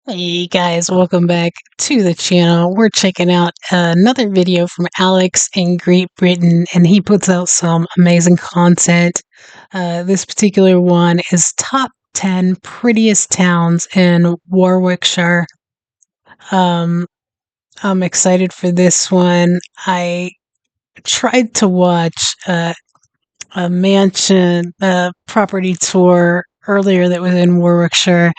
Hey guys, welcome back to the channel. We're checking out another video from Alex in Great Britain, and he puts out some amazing content. This particular one is top 10 prettiest towns in Warwickshire. Um, I'm excited for this one. I tried to watch a mansion property tour earlier that was in Warwickshire,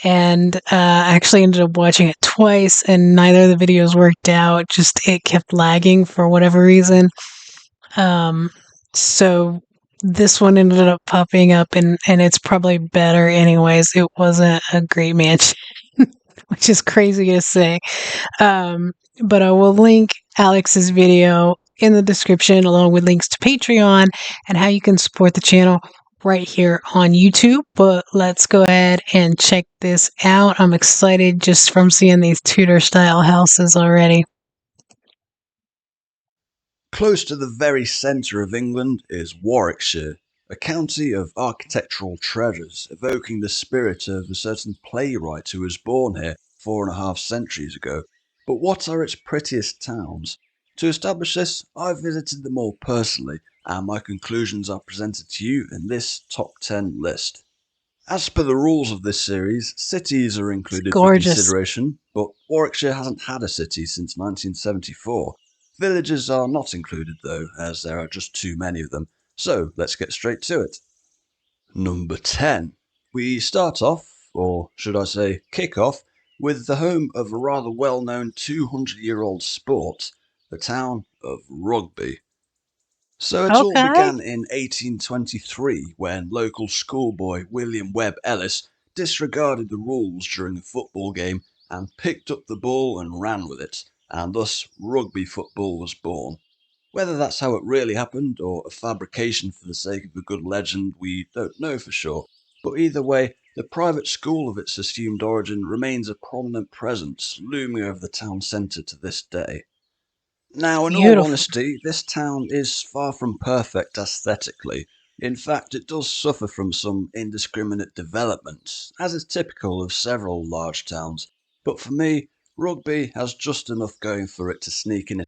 and I actually ended up watching it twice, and neither of the videos worked out. Just it kept lagging for whatever reason. Um, so this one ended up popping up, and it's probably better anyways. It wasn't a great match, which is crazy to say. Um, but I will link Alex's video in the description, along with links to Patreon and how you can support the channel right here on YouTube. But let's go ahead and check this out. I'm excited just from seeing these Tudor style houses already. Close to the very centre of England is Warwickshire, a county of architectural treasures, evoking the spirit of a certain playwright who was born here 4.5 centuries ago. But what are its prettiest towns? To establish this, I've visited them all personally, and my conclusions are presented to you in this top 10 list. As per the rules of this series, cities are included for Gorgeous. consideration, but Warwickshire hasn't had a city since 1974. Villages are not included though, as there are just too many of them, so let's get straight to it. Number 10. We start off, or should I say kick off, with the home of a rather well-known 200-year-old sport, the town of Rugby. So it all Okay. began in 1823 when local schoolboy William Webb Ellis disregarded the rules during a football game and picked up the ball and ran with it, and thus rugby football was born. Whether that's how it really happened or a fabrication for the sake of a good legend, we don't know for sure, but either way, the private school of its assumed origin remains a prominent presence looming over the town centre to this day. Now, in all Beautiful. honesty, this town is far from perfect aesthetically. In fact, it does suffer from some indiscriminate development, as is typical of several large towns. But for me, Rugby has just enough going for it to sneak in.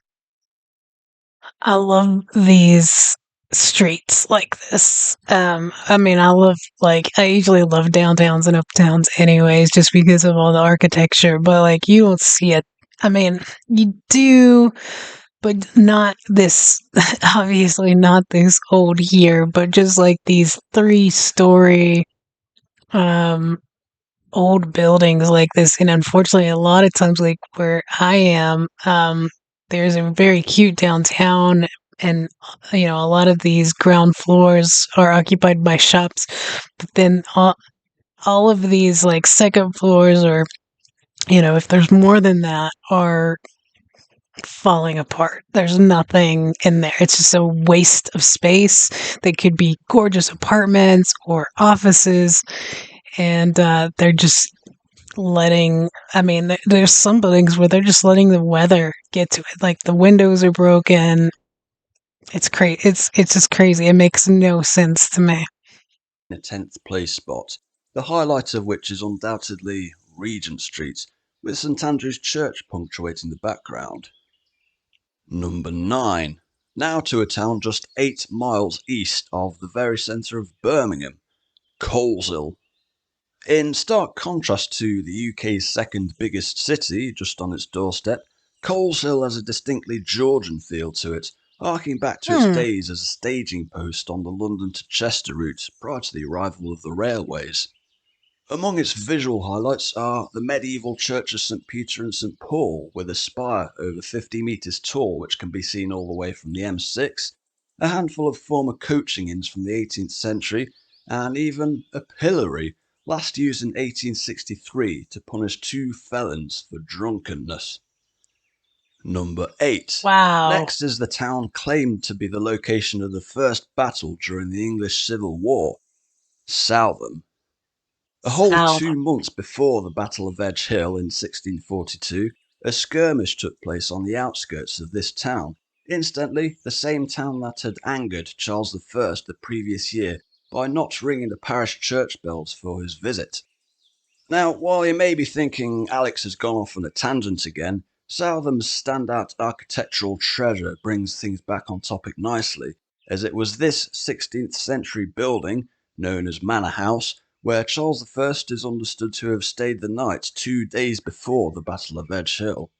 I love these streets like this. I mean, I usually love downtowns and uptowns anyways, just because of all the architecture, but like you don't see it. I mean, you do, but not this, obviously not this old here, but just like these 3-story, um, old buildings like this. And unfortunately, a lot of times, like where I am, there's a very cute downtown, and a lot of these ground floors are occupied by shops. But then all of these like second floors, or if there's more than that, are falling apart. There's nothing in there. It's just a waste of space. They could be gorgeous apartments or offices, and they're just letting there's some buildings where they're just letting the weather get to it. Like the windows are broken. It's crazy. It's just crazy. It makes no sense to me. A 10th place spot, the highlight of which is undoubtedly Regent Street, with St Andrew's Church punctuating the background. Number 9. Now to a town just 8 miles east of the very centre of Birmingham, Coleshill. In stark contrast to the UK's second biggest city, just on its doorstep, Coleshill has a distinctly Georgian feel to it, harking back to its Hmm. days as a staging post on the London to Chester route prior to the arrival of the railways. Among its visual highlights are the medieval church of St Peter and St Paul, with a spire over 50 metres tall which can be seen all the way from the M6, a handful of former coaching inns from the 18th century, and even a pillory, last used in 1863 to punish 2 felons for drunkenness. Number 8. Wow. Next is the town claimed to be the location of the first battle during the English Civil War, Southam. A whole South. 2 months before the Battle of Edge Hill in 1642, a skirmish took place on the outskirts of this town, incidentally the same town that had angered Charles I the previous year by not ringing the parish church bells for his visit. Now, while you may be thinking Alex has gone off on a tangent again, Southam's standout architectural treasure brings things back on topic nicely, as it was this 16th century building, known as Manor House, where Charles I is understood to have stayed the night 2 days before the Battle of Edge Hill.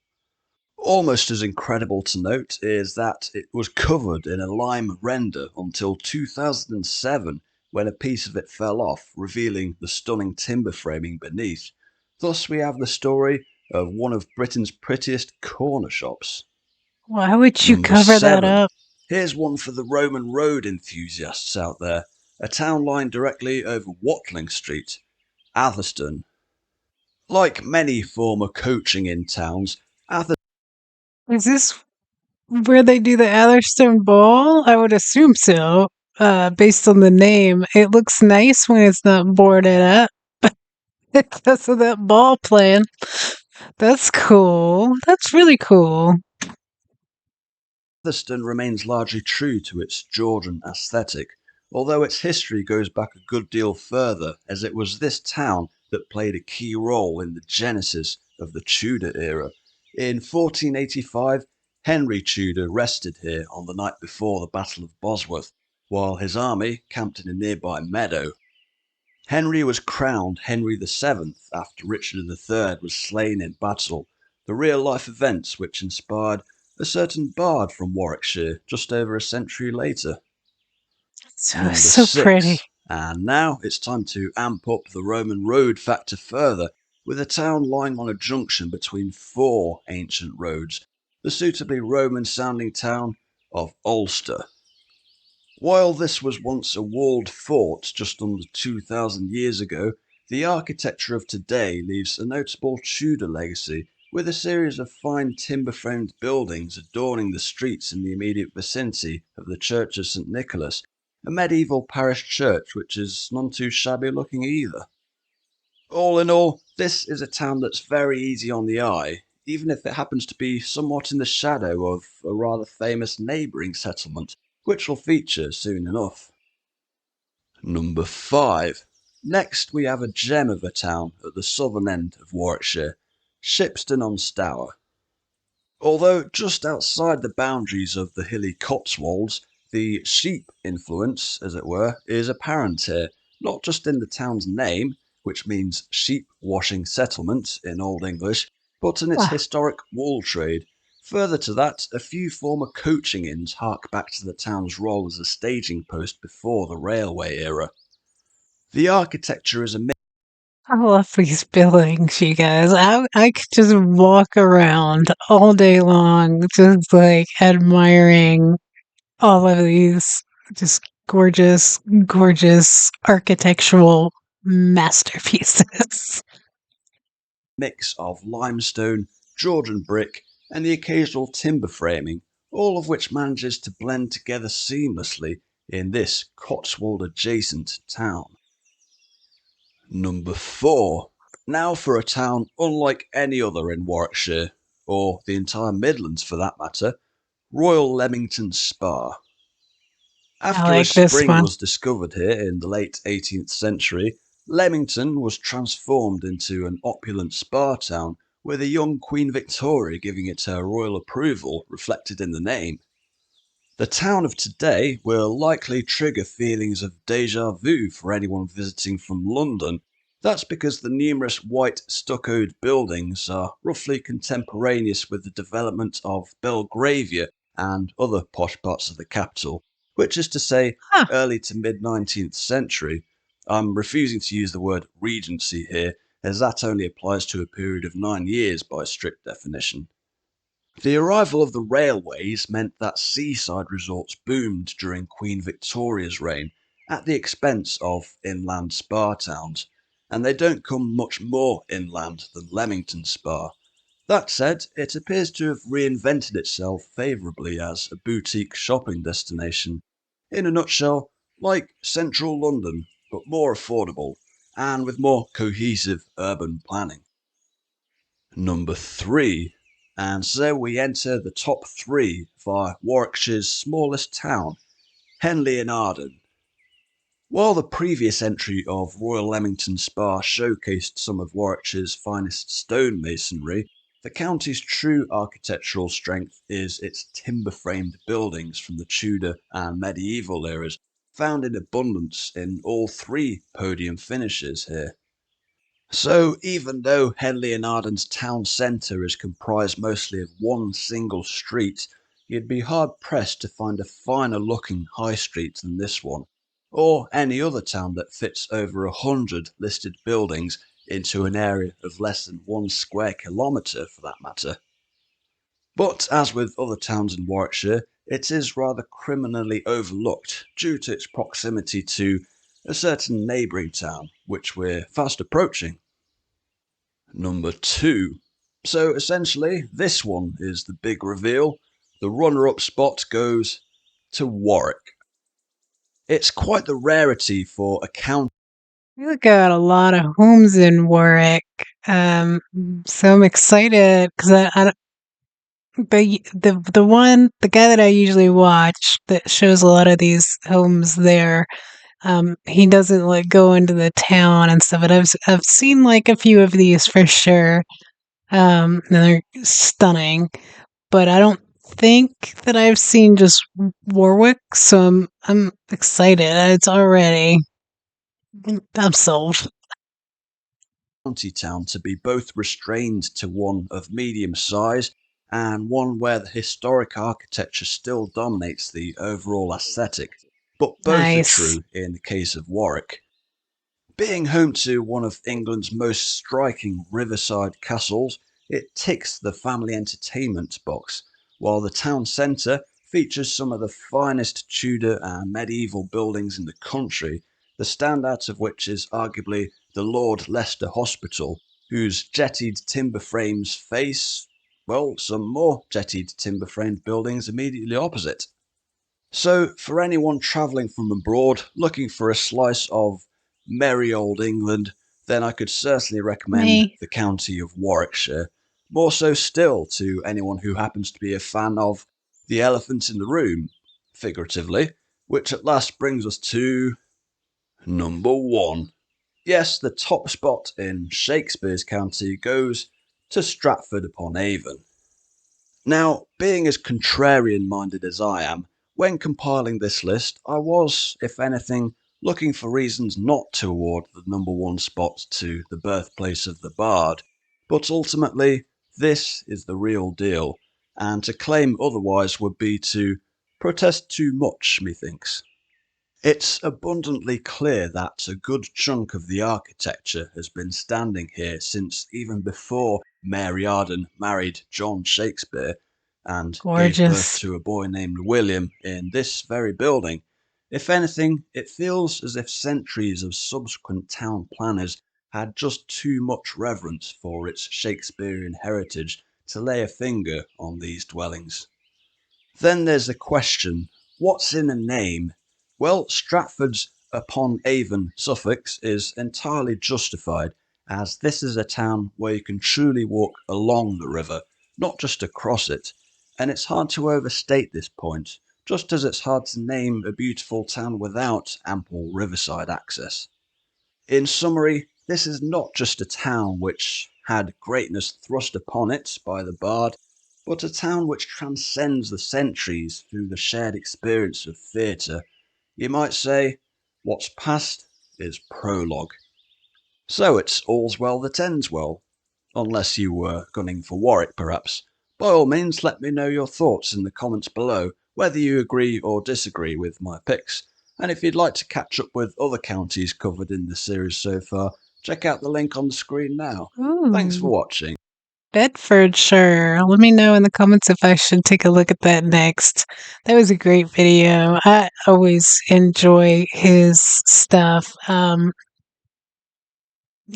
Almost as incredible to note is that it was covered in a lime render until 2007, when a piece of it fell off, revealing the stunning timber framing beneath. Thus we have the story of one of Britain's prettiest corner shops. Why would you Number cover that 7. up? Here's one for the Roman road enthusiasts out there. A town lying directly over Watling Street, Atherstone. Like many former coaching in towns, Atherstone Is this where they do the Atherstone Ball? I would assume so, based on the name. It looks nice when it's not boarded up because of that ball plan. That's cool. That's really cool. Atherstone remains largely true to its Georgian aesthetic, although its history goes back a good deal further, as it was this town that played a key role in the genesis of the Tudor era. In 1485, Henry Tudor rested here on the night before the Battle of Bosworth, while his army camped in a nearby meadow. Henry was crowned Henry VII after Richard III was slain in battle, the real-life events which inspired a certain bard from Warwickshire just over a century later. So Number so pretty. 6. And now it's time to amp up the Roman road factor further, with a town lying on a junction between four ancient roads, the suitably Roman-sounding town of Ulster. While this was once a walled fort just under 2,000 years ago, the architecture of today leaves a notable Tudor legacy, with a series of fine timber-framed buildings adorning the streets in the immediate vicinity of the Church of St Nicholas, a medieval parish church which is none too shabby looking either. All in all, this is a town that's very easy on the eye, even if it happens to be somewhat in the shadow of a rather famous neighbouring settlement, which will feature soon enough. Number 5. Next we have a gem of a town at the southern end of Warwickshire, Shipston-on-Stour. Although just outside the boundaries of the hilly Cotswolds, the sheep influence, as it were, is apparent here, not just in the town's name, which means sheep washing settlement in Old English, but in its Wow. historic wool trade. Further to that, a few former coaching inns hark back to the town's role as a staging post before the railway era. The architecture is a mix I love these buildings, you guys. I could just walk around all day long, just like admiring all of these just gorgeous, gorgeous architectural masterpieces. of limestone, Georgian brick, and the occasional timber framing, all of which manages to blend together seamlessly in this Cotswold adjacent town. Number 4. Now for a town unlike any other in Warwickshire, or the entire Midlands for that matter, Royal Leamington Spa. I After a like this spring one. was discovered here in the late 18th century, Leamington was transformed into an opulent spa town, with a young Queen Victoria giving it her royal approval reflected in the name. The town of today will likely trigger feelings of deja vu for anyone visiting from London. That's because the numerous white stuccoed buildings are roughly contemporaneous with the development of Belgravia and other posh parts of the capital, which is to say, Huh. early to mid 19th century. I'm refusing to use the word Regency here, as that only applies to a period of 9 years by strict definition. The arrival of the railways meant that seaside resorts boomed during Queen Victoria's reign, at the expense of inland spa towns, and they don't come much more inland than Leamington Spa. That said, it appears to have reinvented itself favourably as a boutique shopping destination. In a nutshell, like central London, but more affordable, and with more cohesive urban planning. Number 3. And so we enter the top 3 via Warwickshire's smallest town, Henley-in-Arden. While the previous entry of Royal Leamington Spa showcased some of Warwickshire's finest stonemasonry, the county's true architectural strength is its timber-framed buildings from the Tudor and medieval eras, found in abundance in all three podium finishes here. So even though Henley-in-Arden's town centre is comprised mostly of one single street, you'd be hard-pressed to find a finer looking high street than this one, or any other town that fits over 100 listed buildings into an area of less than 1 square kilometre for that matter. But as with other towns in Warwickshire, it is rather criminally overlooked due to its proximity to a certain neighbouring town, which we're fast approaching. Number 2. So essentially, this one is the big reveal. The runner-up spot goes to Warwick. It's quite the rarity for a county. We got a lot of homes in Warwick. So I'm excited because the guy that I usually watch that shows a lot of these homes there. He doesn't like go into the town and stuff, but I've seen like a few of these for sure. And they're stunning, but I don't think that I've seen just Warwick, so I'm excited. It's already I'm sold. County town to be both restrained to one of medium size and one where the historic architecture still dominates the overall aesthetic. But both are Nice. true in the case of Warwick. Being home to one of England's most striking riverside castles, it ticks the family entertainment box, while the town centre features some of the finest Tudor and medieval buildings in the country, the standout of which is arguably the Lord Leicester Hospital, whose jettied timber frames face, well, some more jettied timber framed buildings immediately opposite. So, for anyone travelling from abroad looking for a slice of merry old England, then I could certainly recommend Me. the county of Warwickshire. More so still to anyone who happens to be a fan of the elephant in the room, figuratively, which at last brings us to number 1. Yes, the top spot in Shakespeare's county goes to Stratford-upon-Avon. Now, being as contrarian minded as I am, when compiling this list, I was, if anything, looking for reasons not to award the number 1 spot to the birthplace of the bard, but ultimately, this is the real deal, and to claim otherwise would be to protest too much, methinks. It's abundantly clear that a good chunk of the architecture has been standing here since even before Mary Arden married John Shakespeare and gave birth Gorgeous. to a boy named William in this very building. If anything, it feels as if centuries of subsequent town planners had just too much reverence for its Shakespearean heritage to lay a finger on these dwellings. Then there's the question, what's in a name? Well, Stratford's upon Avon suffix is entirely justified, as this is a town where you can truly walk along the river, not just across it, and it's hard to overstate this point, just as it's hard to name a beautiful town without ample riverside access. In summary, this is not just a town which had greatness thrust upon it by the bard, but a town which transcends the centuries through the shared experience of theatre. You might say, what's past is prologue. So it's all's well that ends well. Unless you were gunning for Warwick, perhaps. By all means, let me know your thoughts in the comments below, whether you agree or disagree with my picks. And if you'd like to catch up with other counties covered in the series so far, check out the link on the screen now. Thanks for Ooh, watching. Bedfordshire. Let me know in the comments if I should take a look at that next. That was a great video. I always enjoy his stuff.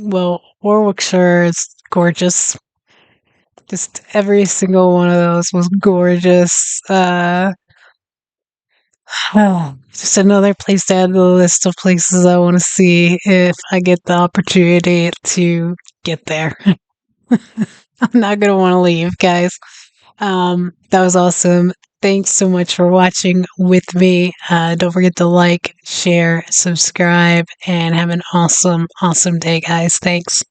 Well, Warwickshire is gorgeous. Just every single one of those was gorgeous. Just another place to add to the list of places I want to see if I get the opportunity to get there. I'm not gonna want to leave, guys. That was awesome. Thanks so much for watching with me. Don't forget to like, share, subscribe, and have an awesome, awesome day, guys. Thanks.